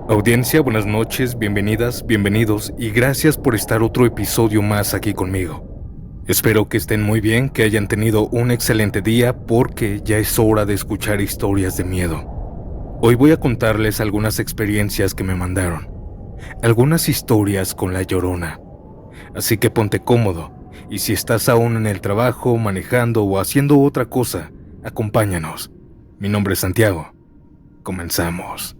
Audiencia, buenas noches, bienvenidas, bienvenidos y gracias por estar otro episodio más aquí conmigo. Espero que estén muy bien, que hayan tenido un excelente día porque ya es hora de escuchar historias de miedo. Hoy voy a contarles algunas experiencias que me mandaron, algunas historias con la Llorona. Así que ponte cómodo y si estás aún en el trabajo, manejando o haciendo otra cosa, acompáñanos. Mi nombre es Santiago. Comenzamos.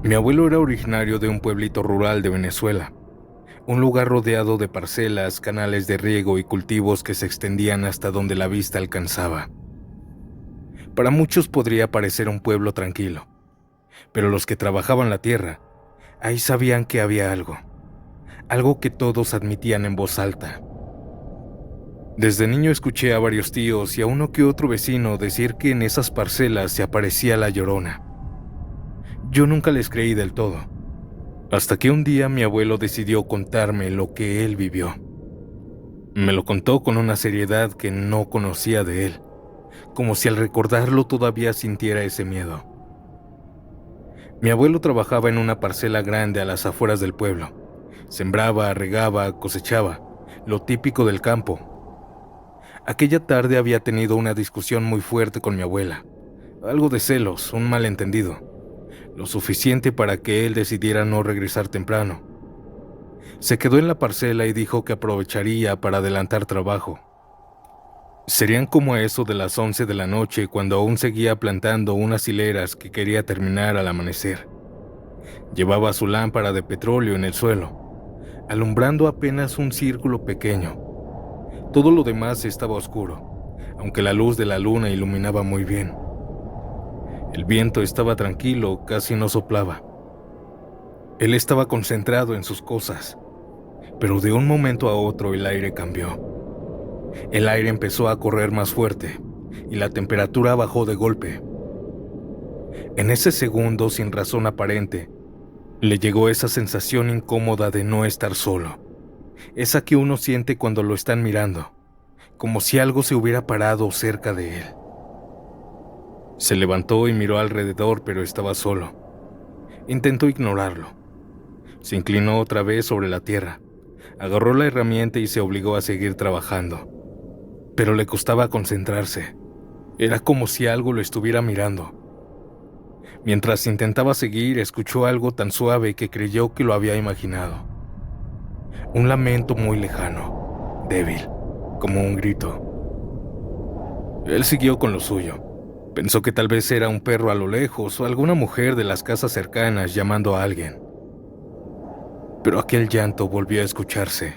Mi abuelo era originario de un pueblito rural de Venezuela, un lugar rodeado de parcelas, canales de riego y cultivos que se extendían hasta donde la vista alcanzaba. Para muchos podría parecer un pueblo tranquilo, pero los que trabajaban la tierra, ahí sabían que había algo que todos admitían en voz alta. Desde niño escuché a varios tíos y a uno que otro vecino decir que en esas parcelas se aparecía la Llorona. Yo nunca les creí del todo, hasta que un día mi abuelo decidió contarme lo que él vivió. Me lo contó con una seriedad que no conocía de él, como si al recordarlo todavía sintiera ese miedo. Mi abuelo trabajaba en una parcela grande a las afueras del pueblo. Sembraba, regaba, cosechaba, lo típico del campo. Aquella tarde había tenido una discusión muy fuerte con mi abuela, algo de celos, un malentendido. Lo suficiente para que él decidiera no regresar temprano. Se quedó en la parcela y dijo que aprovecharía para adelantar trabajo. Serían como a eso de las 11 de la noche cuando aún seguía plantando unas hileras que quería terminar al amanecer. Llevaba su lámpara de petróleo en el suelo, alumbrando apenas un círculo pequeño. Todo lo demás estaba oscuro, aunque la luz de la luna iluminaba muy bien. El viento estaba tranquilo, casi no soplaba. Él estaba concentrado en sus cosas, pero de un momento a otro el aire cambió. El aire empezó a correr más fuerte y la temperatura bajó de golpe. En ese segundo, sin razón aparente, le llegó esa sensación incómoda de no estar solo, esa que uno siente cuando lo están mirando, como si algo se hubiera parado cerca de él. Se levantó y miró alrededor, pero estaba solo. Intentó ignorarlo. Se inclinó otra vez sobre la tierra, agarró la herramienta y se obligó a seguir trabajando. Pero le costaba concentrarse. Era como si algo lo estuviera mirando. Mientras intentaba seguir, escuchó algo tan suave que creyó que lo había imaginado. Un lamento muy lejano, débil, como un grito. Él siguió con lo suyo. Pensó que tal vez era un perro a lo lejos o alguna mujer de las casas cercanas llamando a alguien. Pero aquel llanto volvió a escucharse,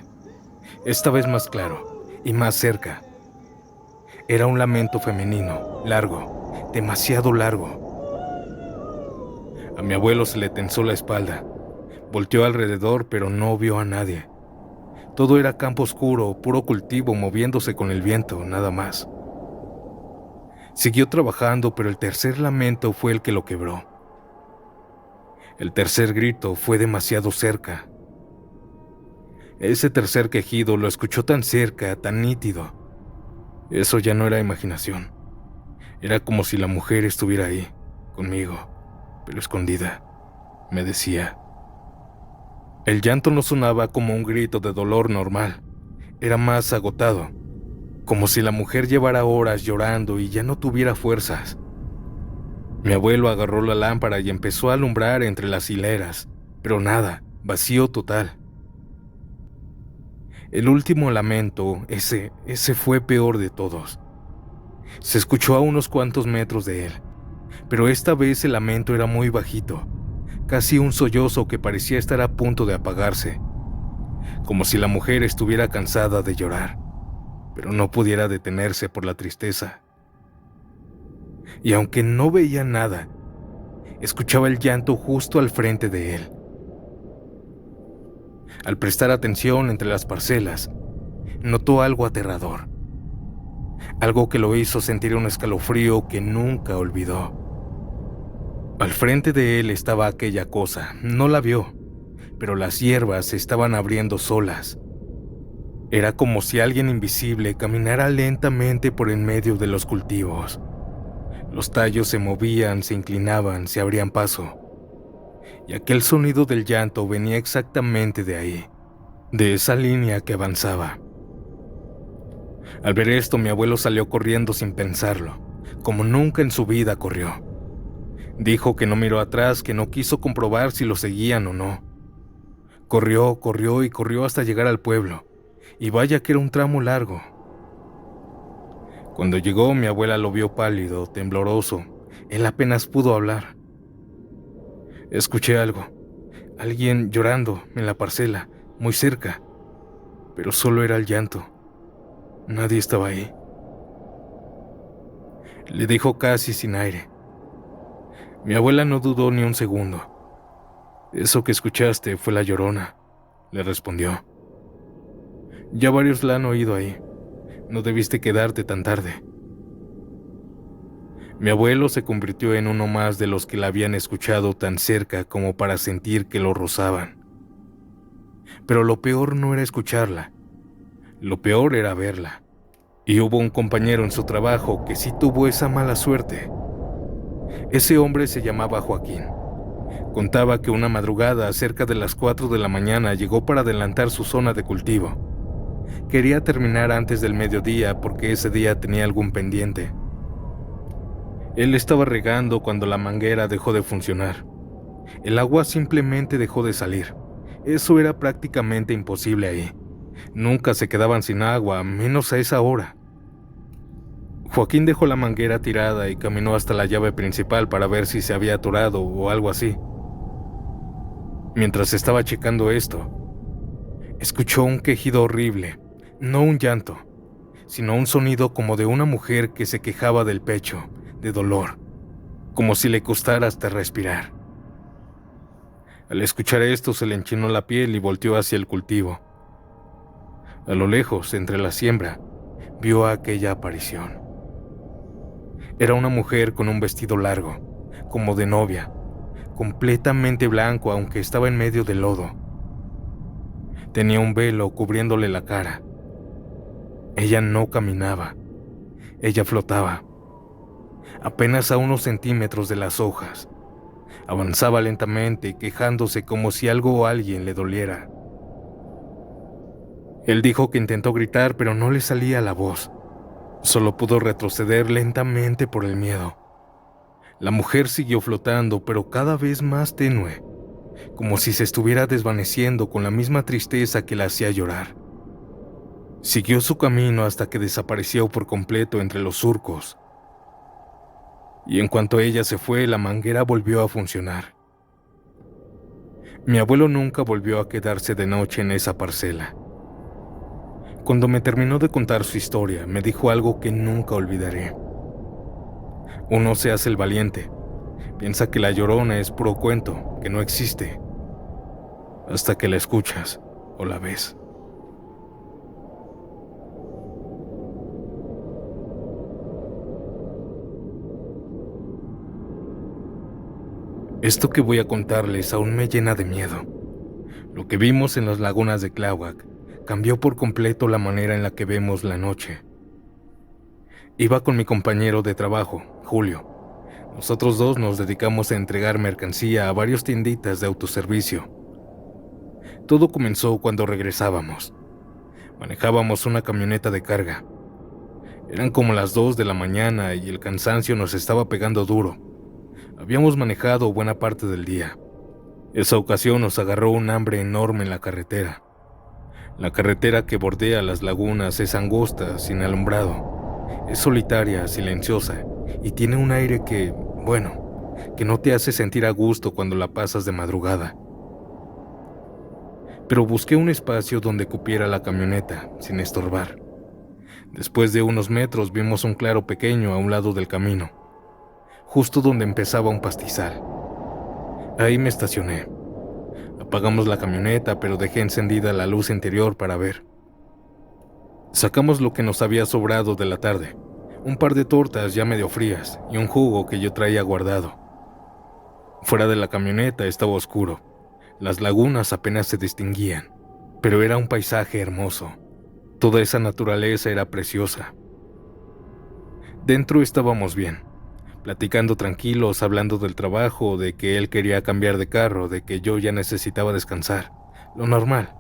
esta vez más claro y más cerca. Era un lamento femenino, largo, demasiado largo. A mi abuelo se le tensó la espalda. Volteó alrededor, pero no vio a nadie. Todo era campo oscuro, puro cultivo moviéndose con el viento, nada más. Siguió trabajando, pero el tercer lamento fue el que lo quebró. El tercer grito fue demasiado cerca. Ese tercer quejido lo escuchó tan cerca, tan nítido. Eso ya no era imaginación. Era como si la mujer estuviera ahí, conmigo, pero escondida. Me decía. El llanto no sonaba como un grito de dolor normal. Era más agotado, como si la mujer llevara horas llorando y ya no tuviera fuerzas. Mi abuelo agarró la lámpara y empezó a alumbrar entre las hileras, pero nada, vacío total. El último lamento, ese fue peor de todos. Se escuchó a unos cuantos metros de él, pero esta vez el lamento era muy bajito, casi un sollozo que parecía estar a punto de apagarse, como si la mujer estuviera cansada de llorar, pero no pudiera detenerse por la tristeza. Y aunque no veía nada, escuchaba el llanto justo al frente de él. Al prestar atención entre las parcelas, notó algo aterrador, algo que lo hizo sentir un escalofrío que nunca olvidó. Al frente de él estaba aquella cosa, no la vio, pero las hierbas se estaban abriendo solas. Era como si alguien invisible caminara lentamente por en medio de los cultivos. Los tallos se movían, se inclinaban, se abrían paso. Y aquel sonido del llanto venía exactamente de ahí, de esa línea que avanzaba. Al ver esto, mi abuelo salió corriendo sin pensarlo, como nunca en su vida corrió. Dijo que no miró atrás, que no quiso comprobar si lo seguían o no. Corrió, corrió y corrió hasta llegar al pueblo, y vaya que era un tramo largo. Cuando llegó, mi abuela lo vio pálido, tembloroso. Él apenas pudo hablar. Escuché algo, alguien llorando en la parcela, muy cerca, pero solo era el llanto. Nadie estaba ahí. Le dijo casi sin aire. Mi abuela no dudó ni un segundo. Eso que escuchaste fue la Llorona, le respondió. Ya varios la han oído ahí. No debiste quedarte tan tarde. Mi abuelo se convirtió en uno más de los que la habían escuchado tan cerca como para sentir que lo rozaban. Pero lo peor no era escucharla. Lo peor era verla. Y hubo un compañero en su trabajo que sí tuvo esa mala suerte. Ese hombre se llamaba Joaquín. Contaba que una madrugada, cerca de las 4 de la mañana, llegó para adelantar su zona de cultivo. Quería terminar antes del mediodía porque ese día tenía algún pendiente. Él estaba regando cuando la manguera dejó de funcionar. El agua simplemente dejó de salir. Eso era prácticamente imposible ahí. Nunca se quedaban sin agua, menos a esa hora. Joaquín dejó la manguera tirada y caminó hasta la llave principal para ver si se había atorado o algo así. Mientras estaba checando esto, escuchó un quejido horrible, no un llanto, sino un sonido como de una mujer que se quejaba del pecho, de dolor, como si le costara hasta respirar. Al escuchar esto se le enchinó la piel y volteó hacia el cultivo. A lo lejos, entre la siembra, vio aquella aparición. Era una mujer con un vestido largo, como de novia, completamente blanco aunque estaba en medio del lodo. Tenía un velo cubriéndole la cara. Ella no caminaba, ella flotaba, apenas a unos centímetros de las hojas. Avanzaba lentamente, quejándose como si algo o alguien le doliera. Él dijo que intentó gritar, pero no le salía la voz. Solo pudo retroceder lentamente por el miedo. La mujer siguió flotando, pero cada vez más tenue, como si se estuviera desvaneciendo con la misma tristeza que la hacía llorar. Siguió su camino hasta que desapareció por completo entre los surcos. Y en cuanto ella se fue, la manguera volvió a funcionar. Mi abuelo nunca volvió a quedarse de noche en esa parcela. Cuando me terminó de contar su historia, me dijo algo que nunca olvidaré. Uno se hace el valiente, piensa que la Llorona es puro cuento, que no existe, hasta que la escuchas o la ves. Esto que voy a contarles aún me llena de miedo. Lo que vimos en las lagunas de Tláhuac cambió por completo la manera en la que vemos la noche. Iba con mi compañero de trabajo, Julio. Nosotros dos nos dedicamos a entregar mercancía a varias tienditas de autoservicio. Todo comenzó cuando regresábamos. Manejábamos una camioneta de carga. Eran como las 2 de la mañana y el cansancio nos estaba pegando duro. Habíamos manejado buena parte del día. Esa ocasión nos agarró un hambre enorme en la carretera. La carretera que bordea las lagunas es angosta, sin alumbrado. Es solitaria, silenciosa y tiene un aire que no te hace sentir a gusto cuando la pasas de madrugada. Pero busqué un espacio donde cupiera la camioneta, sin estorbar. Después de unos metros vimos un claro pequeño a un lado del camino, justo donde empezaba un pastizal. Ahí me estacioné. Apagamos la camioneta, pero dejé encendida la luz interior para ver. Sacamos lo que nos había sobrado de la tarde, un par de tortas ya medio frías y un jugo que yo traía guardado. Fuera de la camioneta estaba oscuro. Las lagunas apenas se distinguían, pero era un paisaje hermoso. Toda esa naturaleza era preciosa. Dentro estábamos bien, platicando tranquilos, hablando del trabajo, de que él quería cambiar de carro, de que yo ya necesitaba descansar, lo normal.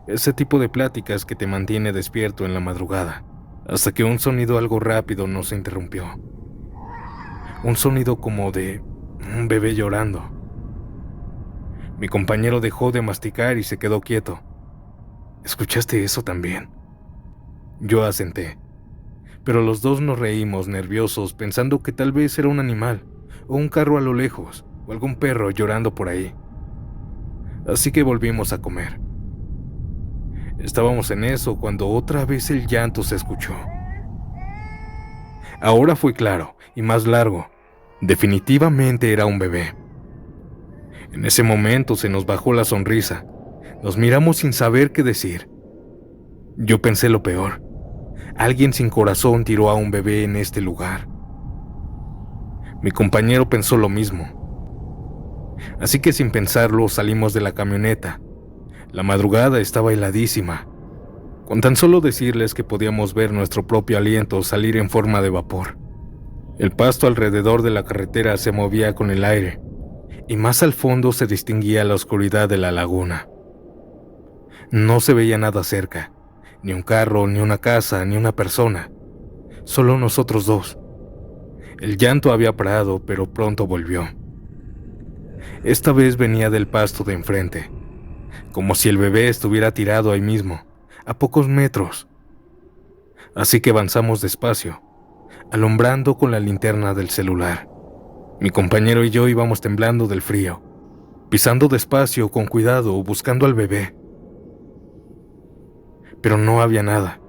Ese tipo de pláticas que te mantiene despierto en la madrugada, hasta que un sonido algo rápido nos interrumpió. Un sonido como de un bebé llorando. Mi compañero dejó de masticar y se quedó quieto. ¿Escuchaste eso también? Yo asenté, pero los dos nos reímos nerviosos pensando que tal vez era un animal, o un carro a lo lejos, o algún perro llorando por ahí. Así que volvimos a comer. Estábamos en eso cuando otra vez el llanto se escuchó. Ahora fue claro y más largo. Definitivamente era un bebé. En ese momento se nos bajó la sonrisa. Nos miramos sin saber qué decir. Yo pensé lo peor. Alguien sin corazón tiró a un bebé en este lugar. Mi compañero pensó lo mismo. Así que sin pensarlo salimos de la camioneta. La madrugada estaba heladísima. Con tan solo decirles que podíamos ver nuestro propio aliento salir en forma de vapor. El pasto alrededor de la carretera se movía con el aire, y más al fondo se distinguía la oscuridad de la laguna. No se veía nada cerca, ni un carro, ni una casa, ni una persona, solo nosotros dos. El llanto había parado, pero pronto volvió. Esta vez venía del pasto de enfrente, como si el bebé estuviera tirado ahí mismo, a pocos metros. Así que avanzamos despacio, alumbrando con la linterna del celular. Mi compañero y yo íbamos temblando del frío, pisando despacio, con cuidado, buscando al bebé. Pero no había nada.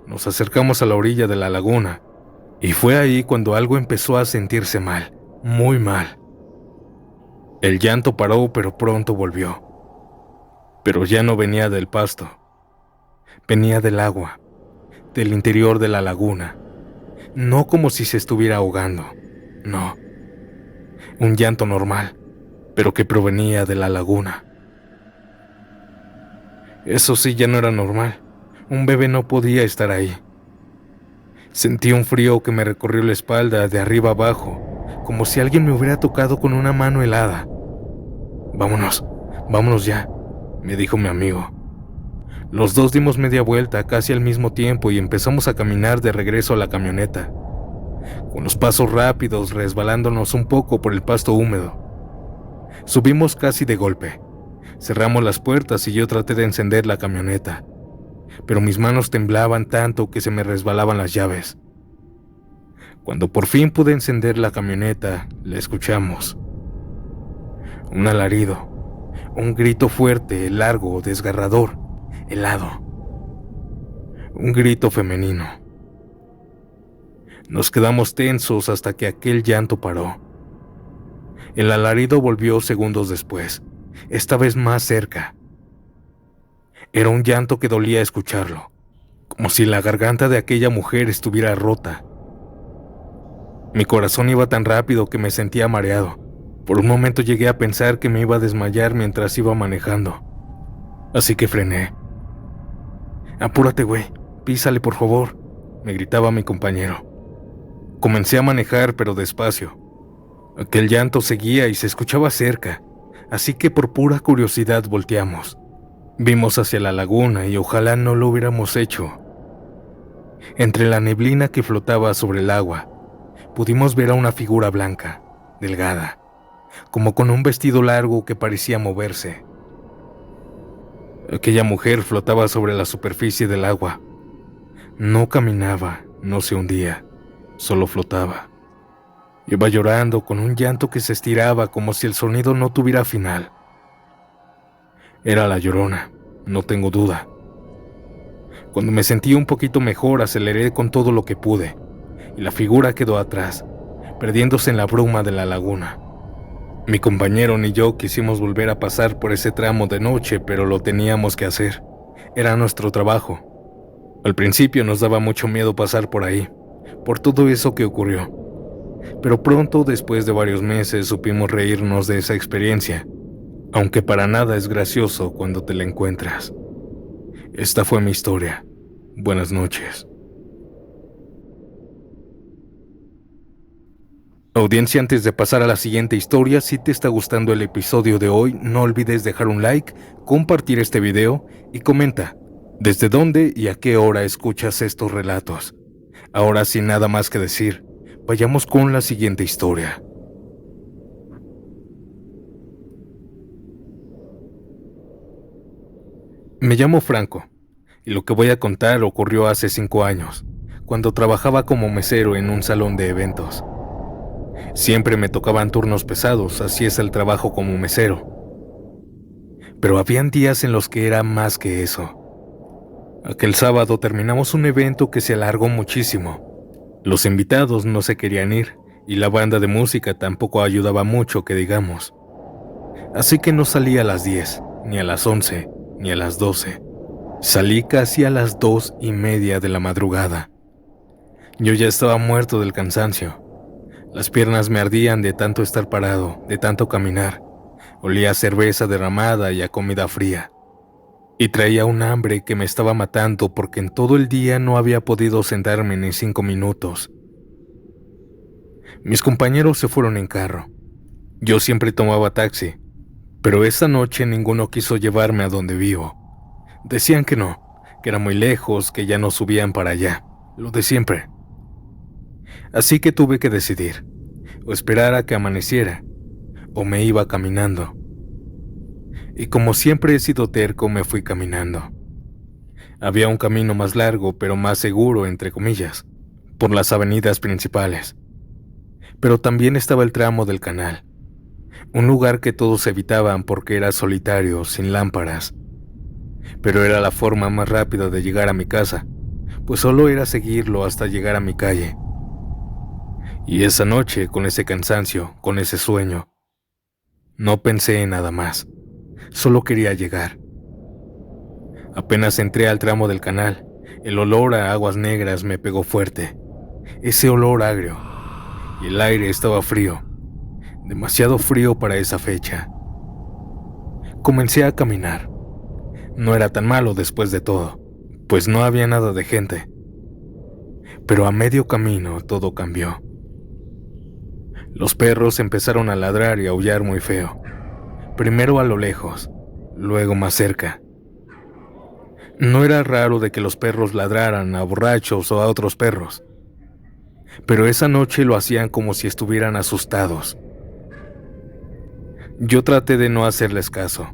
Nos acercamos a la orilla de la laguna, y fue ahí cuando algo empezó a sentirse mal, muy mal. El llanto paró, pero pronto volvió. Pero ya no venía del pasto. Venía del agua, del interior de la laguna. No como si se estuviera ahogando, no. Un llanto normal, pero que provenía de la laguna. Eso sí ya no era normal. Un bebé no podía estar ahí. Sentí un frío que me recorrió la espalda de arriba abajo, como si alguien me hubiera tocado con una mano helada. Vámonos ya, me dijo mi amigo. Los dos dimos media vuelta casi al mismo tiempo y empezamos a caminar de regreso a la camioneta, con los pasos rápidos resbalándonos un poco por el pasto húmedo. Subimos casi de golpe. Cerramos las puertas y yo traté de encender la camioneta, pero mis manos temblaban tanto que se me resbalaban las llaves. Cuando por fin pude encender la camioneta, la escuchamos. Un alarido, un grito fuerte, largo, desgarrador, helado. Un grito femenino. Nos quedamos tensos hasta que aquel llanto paró. El alarido volvió segundos después, esta vez más cerca. Era un llanto que dolía escucharlo, como si la garganta de aquella mujer estuviera rota. Mi corazón iba tan rápido que me sentía mareado. Por un momento llegué a pensar que me iba a desmayar mientras iba manejando. Así que frené. «Apúrate, güey, písale por favor», me gritaba mi compañero. Comencé a manejar, pero despacio. Aquel llanto seguía y se escuchaba cerca, así que por pura curiosidad volteamos. Vimos hacia la laguna y ojalá no lo hubiéramos hecho. Entre la neblina que flotaba sobre el agua, pudimos ver a una figura blanca, delgada, como con un vestido largo que parecía moverse. Aquella mujer flotaba sobre la superficie del agua. No caminaba, no se hundía, solo flotaba. Iba llorando con un llanto que se estiraba como si el sonido no tuviera final. Era la Llorona, no tengo duda. Cuando me sentí un poquito mejor, aceleré con todo lo que pude, y la figura quedó atrás, perdiéndose en la bruma de la laguna. Mi compañero ni yo quisimos volver a pasar por ese tramo de noche, pero lo teníamos que hacer. Era nuestro trabajo. Al principio nos daba mucho miedo pasar por ahí, por todo eso que ocurrió. Pero pronto, después de varios meses, supimos reírnos de esa experiencia, aunque para nada es gracioso cuando te la encuentras. Esta fue mi historia. Buenas noches. Audiencia, antes de pasar a la siguiente historia, si te está gustando el episodio de hoy, no olvides dejar un like, compartir este video y comenta desde dónde y a qué hora escuchas estos relatos. Ahora, sin nada más que decir, vayamos con la siguiente historia. Me llamo Franco, y lo que voy a contar ocurrió hace 5 años, cuando trabajaba como mesero en un salón de eventos. Siempre me tocaban turnos pesados, así es el trabajo como mesero. Pero habían días en los que era más que eso. Aquel sábado terminamos un evento que se alargó muchísimo. Los invitados no se querían ir, y la banda de música tampoco ayudaba mucho, que digamos. Así que no salí a las 10, ni a las 11, ni a las 12. Salí casi a las 2:30 de la madrugada. Yo ya estaba muerto del cansancio. Las piernas me ardían de tanto estar parado, de tanto caminar. Olía a cerveza derramada y a comida fría. Y traía un hambre que me estaba matando porque en todo el día no había podido sentarme ni 5 minutos. Mis compañeros se fueron en carro. Yo siempre tomaba taxi, pero esa noche ninguno quiso llevarme a donde vivo. Decían que no, que era muy lejos, que ya no subían para allá, lo de siempre. Así que tuve que decidir, o esperar a que amaneciera, o me iba caminando. Y como siempre he sido terco, me fui caminando. Había un camino más largo, pero más seguro, entre comillas, por las avenidas principales. Pero también estaba el tramo del canal, un lugar que todos evitaban porque era solitario, sin lámparas. Pero era la forma más rápida de llegar a mi casa, pues solo era seguirlo hasta llegar a mi calle. Y esa noche, con ese cansancio, con ese sueño, no pensé en nada más, solo quería llegar. Apenas entré al tramo del canal, el olor a aguas negras me pegó fuerte, ese olor agrio, y el aire estaba frío, demasiado frío para esa fecha. Comencé a caminar. No era tan malo después de todo, pues no había nada de gente. Pero a medio camino todo cambió. Los perros empezaron a ladrar y aullar muy feo. Primero a lo lejos, luego más cerca. No era raro de que los perros ladraran a borrachos o a otros perros, pero esa noche lo hacían como si estuvieran asustados. Yo traté de no hacerles caso.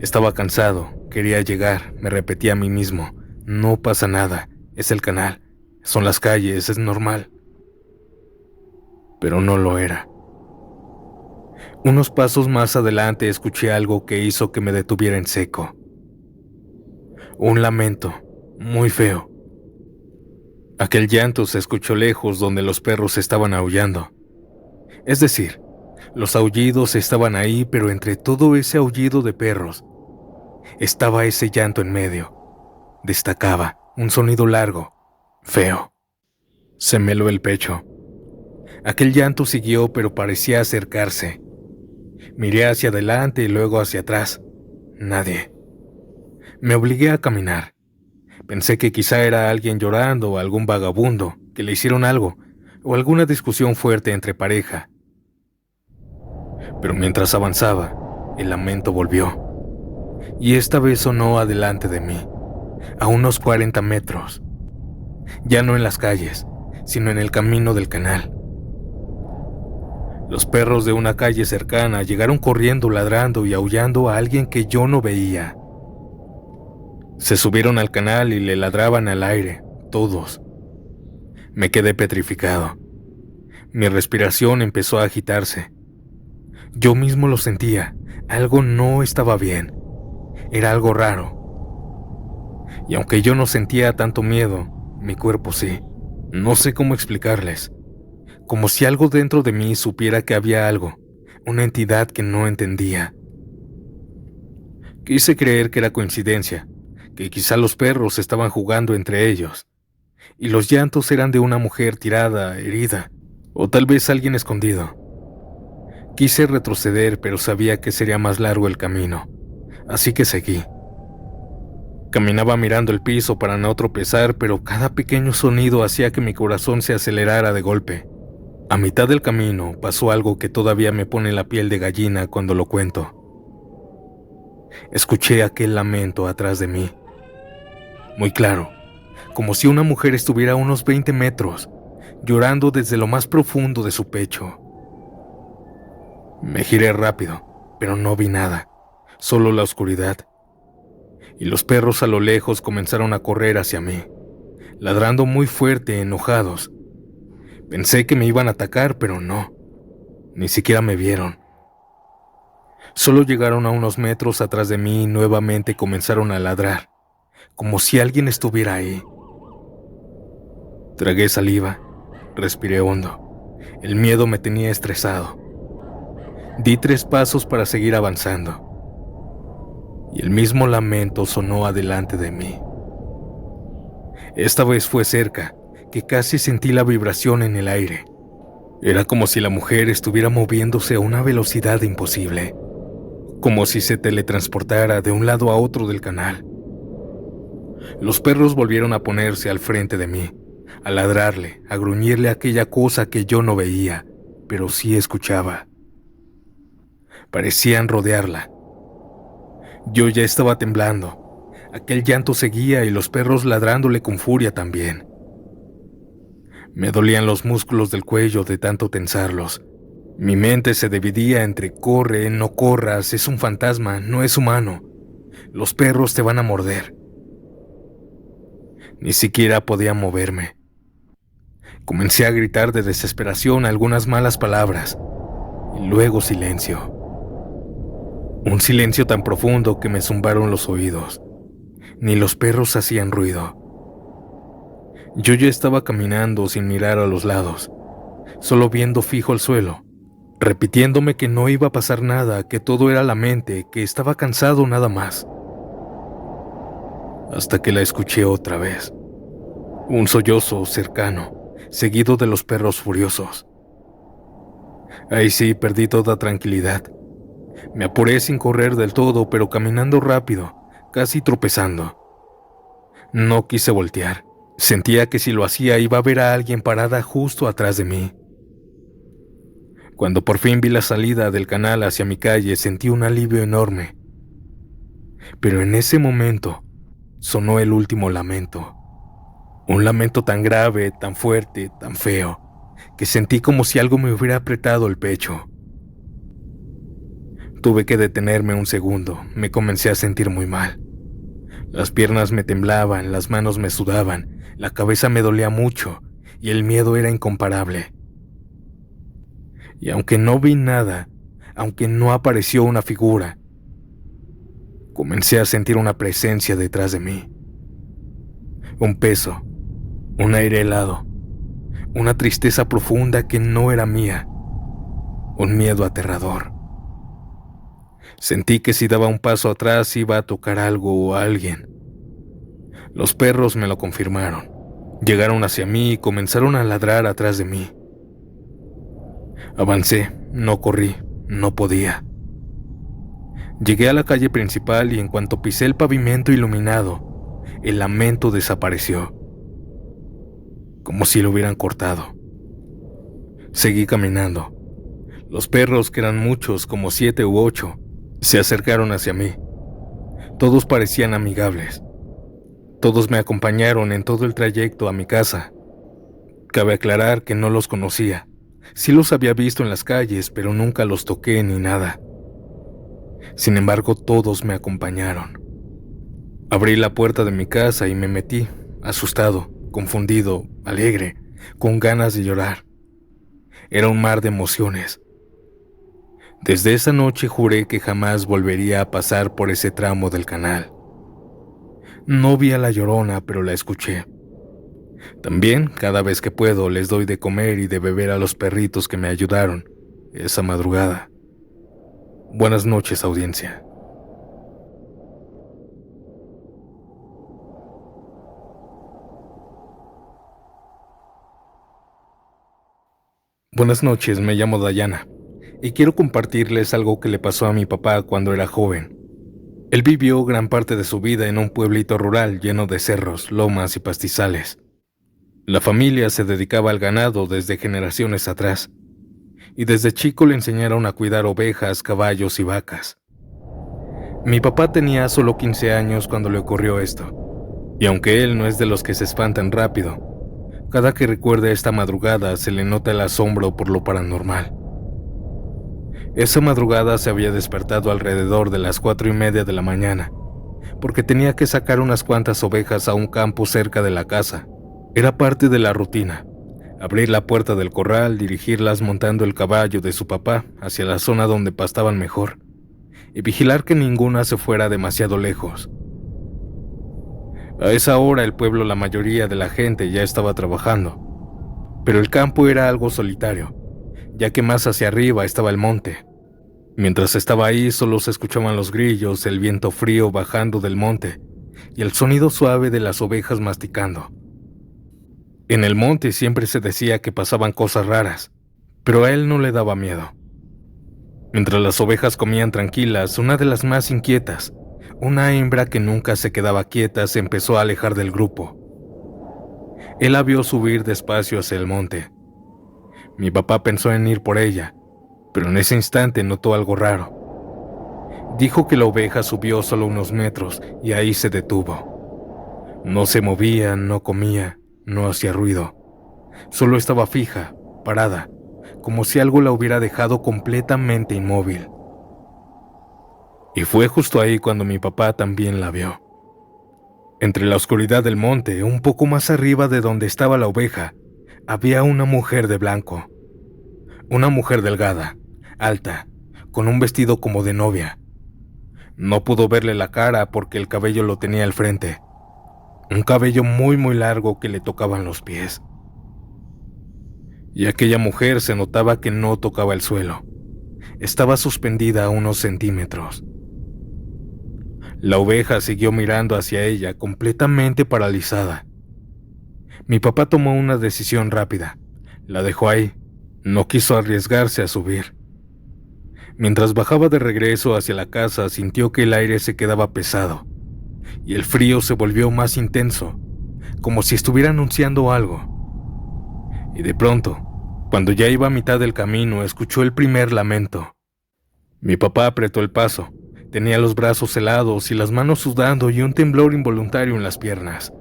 Estaba cansado, quería llegar, me repetía a mí mismo, no pasa nada, es el canal, son las calles, es normal. Pero no lo era. Unos pasos más adelante escuché algo que hizo que me detuviera en seco. Un lamento, muy feo. Aquel llanto se escuchó lejos donde los perros estaban aullando. Es decir, los aullidos estaban ahí, pero entre todo ese aullido de perros, estaba ese llanto en medio. Destacaba, un sonido largo, feo. Se me heló el pecho. Aquel llanto siguió, pero parecía acercarse. Miré hacia adelante y luego hacia atrás. Nadie. Me obligué a caminar. Pensé que quizá era alguien llorando o algún vagabundo, que le hicieron algo, o alguna discusión fuerte entre pareja. Pero mientras avanzaba, el lamento volvió. Y esta vez sonó adelante de mí, a unos 40 metros. Ya no en las calles, sino en el camino del canal. Los perros de una calle cercana llegaron corriendo, ladrando y aullando a alguien que yo no veía. Se subieron al canal y le ladraban al aire, todos. Me quedé petrificado. Mi respiración empezó a agitarse. Yo mismo lo sentía, algo no estaba bien. Era algo raro. Y aunque yo no sentía tanto miedo, mi cuerpo sí. No sé cómo explicarles. Como si algo dentro de mí supiera que había algo, una entidad que no entendía. Quise creer que era coincidencia, que quizá los perros estaban jugando entre ellos, y los llantos eran de una mujer tirada, herida, o tal vez alguien escondido. Quise retroceder, pero sabía que sería más largo el camino, así que seguí. Caminaba mirando el piso para no tropezar, pero cada pequeño sonido hacía que mi corazón se acelerara de golpe. A mitad del camino pasó algo que todavía me pone la piel de gallina cuando lo cuento. Escuché aquel lamento atrás de mí, muy claro, como si una mujer estuviera a unos 20 metros, llorando desde lo más profundo de su pecho. Me giré rápido, pero no vi nada, solo la oscuridad. Y los perros a lo lejos comenzaron a correr hacia mí, ladrando muy fuerte, enojados. Pensé que me iban a atacar, pero no, ni siquiera me vieron. Solo llegaron a unos metros atrás de mí y nuevamente comenzaron a ladrar, como si alguien estuviera ahí. Tragué saliva, respiré hondo. El miedo me tenía estresado. Di 3 pasos para seguir avanzando. Y el mismo lamento sonó adelante de mí. Esta vez fue cerca, que casi sentí la vibración en el aire. Era como si la mujer estuviera moviéndose a una velocidad imposible, como si se teletransportara de un lado a otro del canal. Los perros volvieron a ponerse al frente de mí, a ladrarle, a gruñirle a aquella cosa que yo no veía, pero sí escuchaba. Parecían rodearla. Yo ya estaba temblando. Aquel llanto seguía y los perros ladrándole con furia también. Me dolían los músculos del cuello de tanto tensarlos. Mi mente se dividía entre corre, no corras, es un fantasma, no es humano. Los perros te van a morder. Ni siquiera podía moverme. Comencé a gritar de desesperación algunas malas palabras y luego silencio. Un silencio tan profundo que me zumbaron los oídos. Ni los perros hacían ruido. Yo ya estaba caminando sin mirar a los lados, solo viendo fijo el suelo, repitiéndome que no iba a pasar nada, que todo era la mente, que estaba cansado nada más. Hasta que la escuché otra vez. Un sollozo cercano, seguido de los perros furiosos. Ahí sí perdí toda tranquilidad. Me apuré sin correr del todo, pero caminando rápido, casi tropezando. No quise voltear. Sentía que si lo hacía iba a ver a alguien parada justo atrás de mí. Cuando por fin vi la salida del canal hacia mi calle, sentí un alivio enorme. Pero en ese momento sonó el último lamento. Un lamento tan grave, tan fuerte, tan feo, que sentí como si algo me hubiera apretado el pecho. Tuve que detenerme un segundo, me comencé a sentir muy mal. Las piernas me temblaban, las manos me sudaban, la cabeza me dolía mucho y el miedo era incomparable. Y aunque no vi nada, aunque no apareció una figura, comencé a sentir una presencia detrás de mí. Un peso, un aire helado, una tristeza profunda que no era mía, un miedo aterrador. Sentí que si daba un paso atrás iba a tocar algo o a alguien. Los perros me lo confirmaron. Llegaron hacia mí y comenzaron a ladrar atrás de mí. Avancé, no corrí, no podía. Llegué a la calle principal y en cuanto pisé el pavimento iluminado, el lamento desapareció, como si lo hubieran cortado. Seguí caminando. Los perros, que eran muchos, como 7 u 8, se acercaron hacia mí. Todos parecían amigables. Todos me acompañaron en todo el trayecto a mi casa. Cabe aclarar que no los conocía. Sí los había visto en las calles, pero nunca los toqué ni nada. Sin embargo, todos me acompañaron. Abrí la puerta de mi casa y me metí, asustado, confundido, alegre, con ganas de llorar. Era un mar de emociones. Desde esa noche juré que jamás volvería a pasar por ese tramo del canal. No vi a la Llorona, pero la escuché. También, cada vez que puedo, les doy de comer y de beber a los perritos que me ayudaron esa madrugada. Buenas noches, audiencia. Buenas noches, me llamo Dayana y quiero compartirles algo que le pasó a mi papá cuando era joven. Él vivió gran parte de su vida en un pueblito rural lleno de cerros, lomas y pastizales. La familia se dedicaba al ganado desde generaciones atrás, y desde chico le enseñaron a cuidar ovejas, caballos y vacas. Mi papá tenía solo 15 años cuando le ocurrió esto, y aunque él no es de los que se espantan rápido, cada que recuerda esta madrugada se le nota el asombro por lo paranormal. Esa madrugada se había despertado alrededor de las 4:30 de la mañana, porque tenía que sacar unas cuantas ovejas a un campo cerca de la casa. Era parte de la rutina, abrir la puerta del corral, dirigirlas montando el caballo de su papá hacia la zona donde pastaban mejor, y vigilar que ninguna se fuera demasiado lejos. A esa hora el pueblo, la mayoría de la gente ya estaba trabajando, pero el campo era algo solitario, ya que más hacia arriba estaba el monte. Mientras estaba ahí solo se escuchaban los grillos, el viento frío bajando del monte y el sonido suave de las ovejas masticando. En el monte siempre se decía que pasaban cosas raras, pero a él no le daba miedo. Mientras las ovejas comían tranquilas, una de las más inquietas, una hembra que nunca se quedaba quieta, se empezó a alejar del grupo. Él la vio subir despacio hacia el monte. Mi papá pensó en ir por ella, pero en ese instante notó algo raro. Dijo que la oveja subió solo unos metros y ahí se detuvo. No se movía, no comía, no hacía ruido. Solo estaba fija, parada, como si algo la hubiera dejado completamente inmóvil. Y fue justo ahí cuando mi papá también la vio. Entre la oscuridad del monte, un poco más arriba de donde estaba la oveja, había una mujer de blanco. Una mujer delgada, alta, con un vestido como de novia. No pudo verle la cara porque el cabello lo tenía al frente. Un cabello muy largo que le tocaban los pies. Y aquella mujer se notaba que no tocaba el suelo. Estaba suspendida a unos centímetros. La oveja siguió mirando hacia ella, completamente paralizada. Mi papá tomó una decisión rápida. La dejó ahí. No quiso arriesgarse a subir. Mientras bajaba de regreso hacia la casa, sintió que el aire se quedaba pesado, y el frío se volvió más intenso, como si estuviera anunciando algo. Y de pronto, cuando ya iba a mitad del camino, escuchó el primer lamento. Mi papá apretó el paso. Tenía los brazos helados y las manos sudando y un temblor involuntario en las piernas.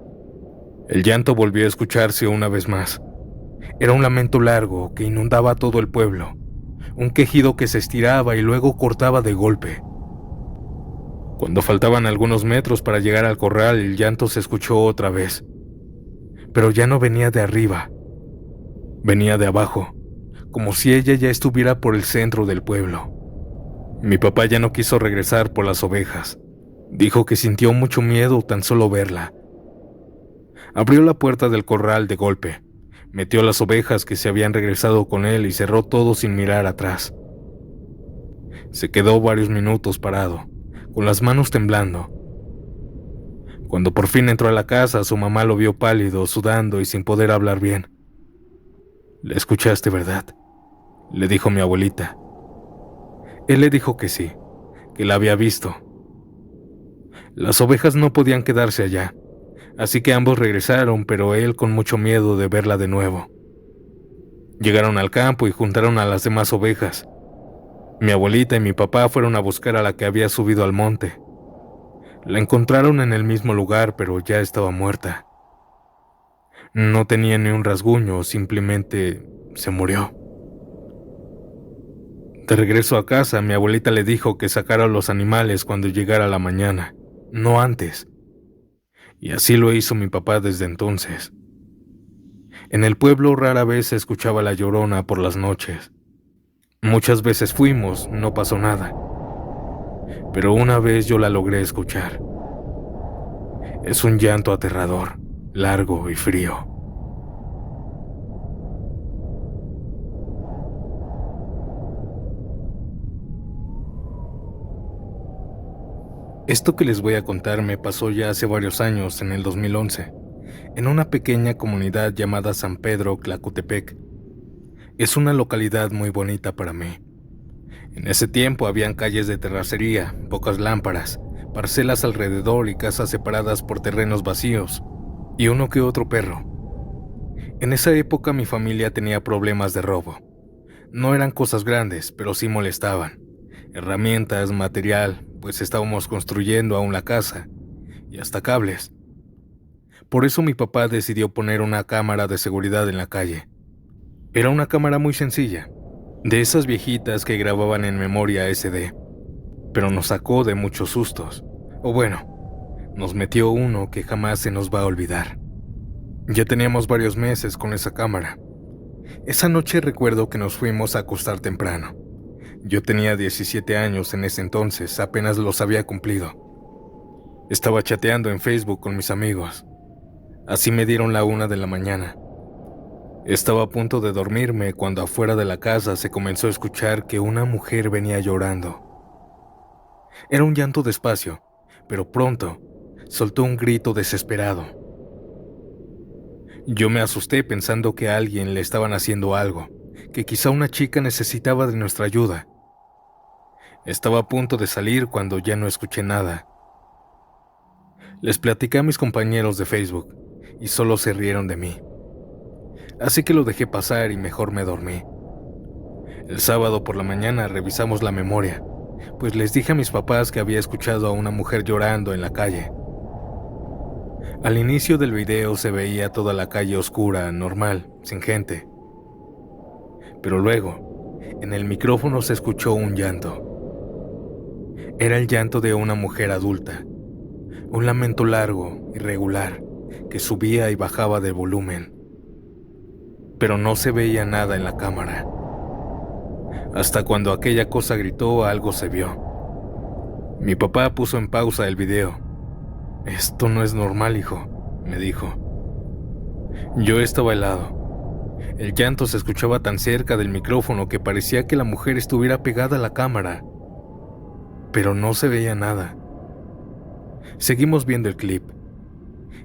El llanto volvió a escucharse una vez más. Era un lamento largo que inundaba todo el pueblo, un quejido que se estiraba y luego cortaba de golpe. Cuando faltaban algunos metros para llegar al corral, el llanto se escuchó otra vez, pero ya no venía de arriba, venía de abajo, como si ella ya estuviera por el centro del pueblo. Mi papá ya no quiso regresar por las ovejas. Dijo que sintió mucho miedo tan solo verla. Abrió la puerta del corral de golpe. Metió las ovejas que se habían regresado con él y cerró todo sin mirar atrás. Se quedó varios minutos parado, con las manos temblando. Cuando por fin entró a la casa, su mamá lo vio pálido, sudando y sin poder hablar bien. «¿La escuchaste, verdad?», le dijo mi abuelita. Él le dijo que sí, que la había visto. Las ovejas no podían quedarse allá, así que ambos regresaron, pero él con mucho miedo de verla de nuevo. Llegaron al campo y juntaron a las demás ovejas. Mi abuelita y mi papá fueron a buscar a la que había subido al monte. La encontraron en el mismo lugar, pero ya estaba muerta. No tenía ni un rasguño, simplemente se murió. De regreso a casa, mi abuelita le dijo que sacara a los animales cuando llegara la mañana, no antes. Y así lo hizo mi papá desde entonces. En el pueblo rara vez se escuchaba la llorona por las noches. Muchas veces fuimos, no pasó nada. Pero una vez yo la logré escuchar. Es un llanto aterrador, largo y frío. Esto que les voy a contar me pasó ya hace varios años, en el 2011, en una pequeña comunidad llamada San Pedro Tlacotepec. Es una localidad muy bonita para mí. En ese tiempo habían calles de terracería, pocas lámparas, parcelas alrededor y casas separadas por terrenos vacíos, y uno que otro perro. En esa época mi familia tenía problemas de robo. No eran cosas grandes, pero sí molestaban. Herramientas, material, pues estábamos construyendo aún la casa, y hasta cables. Por eso mi papá decidió poner una cámara de seguridad en la calle. Era una cámara muy sencilla, de esas viejitas que grababan en memoria SD, pero nos sacó de muchos sustos. O bueno, nos metió uno que jamás se nos va a olvidar. Ya teníamos varios meses con esa cámara. Esa noche recuerdo que nos fuimos a acostar temprano. Yo tenía 17 años en ese entonces, apenas los había cumplido. Estaba chateando en Facebook con mis amigos. Así me dieron la 1 de la mañana. Estaba a punto de dormirme cuando afuera de la casa se comenzó a escuchar que una mujer venía llorando. Era un llanto despacio, pero pronto soltó un grito desesperado. Yo me asusté pensando que a alguien le estaban haciendo algo, que quizá una chica necesitaba de nuestra ayuda. Estaba a punto de salir cuando ya no escuché nada. Les platicé a mis compañeros de Facebook y solo se rieron de mí. Así que lo dejé pasar y mejor me dormí. El sábado por la mañana revisamos la memoria, pues les dije a mis papás que había escuchado a una mujer llorando en la calle. Al inicio del video se veía toda la calle oscura, normal, sin gente. Pero luego, en el micrófono se escuchó un llanto. Era el llanto de una mujer adulta, un lamento largo, irregular, que subía y bajaba de volumen. Pero no se veía nada en la cámara. Hasta cuando aquella cosa gritó, algo se vio. Mi papá puso en pausa el video. «Esto no es normal, hijo», me dijo. Yo estaba helado. El llanto se escuchaba tan cerca del micrófono que parecía que la mujer estuviera pegada a la cámara. Pero no se veía nada. Seguimos viendo el clip.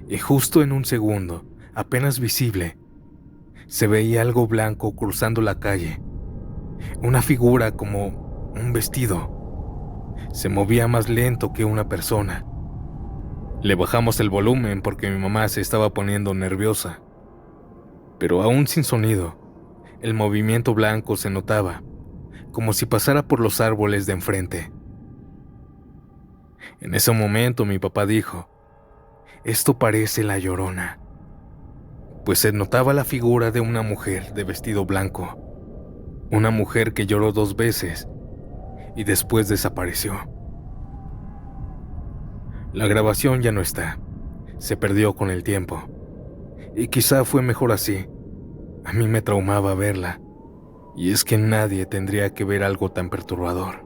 Y justo en un segundo, apenas visible, se veía algo blanco cruzando la calle. Una figura como un vestido. Se movía más lento que una persona. Le bajamos el volumen porque mi mamá se estaba poniendo nerviosa. Pero aún sin sonido, el movimiento blanco se notaba, como si pasara por los árboles de enfrente. En ese momento mi papá dijo: «Esto parece la Llorona», pues se notaba la figura de una mujer de vestido blanco, una mujer que lloró 2 veces y después desapareció. La grabación ya no está, se perdió con el tiempo, y quizá fue mejor así. A mí me traumaba verla, y es que nadie tendría que ver algo tan perturbador.